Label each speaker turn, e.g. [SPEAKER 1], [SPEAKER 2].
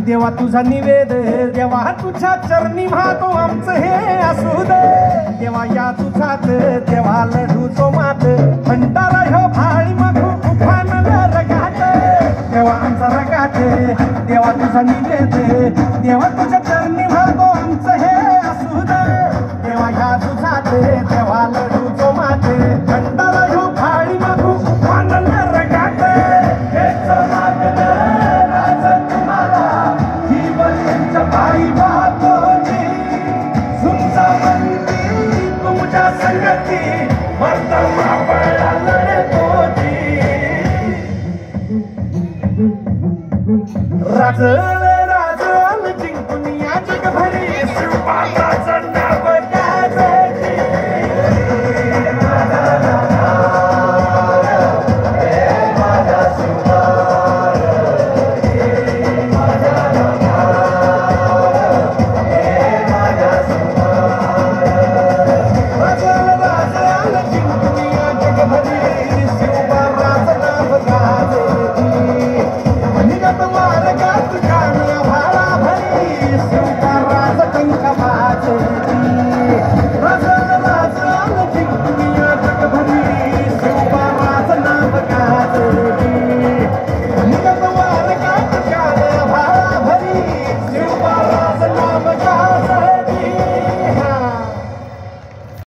[SPEAKER 1] देवा तुझा निवेद देवा तुझ्या चरणी वाहतो आमचं हे असू दे देवा या तुझात देवा लढूचो मात भंडारा ह्यो भाळी मधू उफानला रगात देवा आमचा रगात देवा तुझा निवेद देवा तुझ्या चरणी वाहतो आमचं हे असू दे देवा या तुझात देवा लढूचो मात भंडारा ह्यो भाळी मधू उफानला रगात भाई बातोनी सुनचा मंदी तुमच्या संगती मरता मापळा लढतोची राज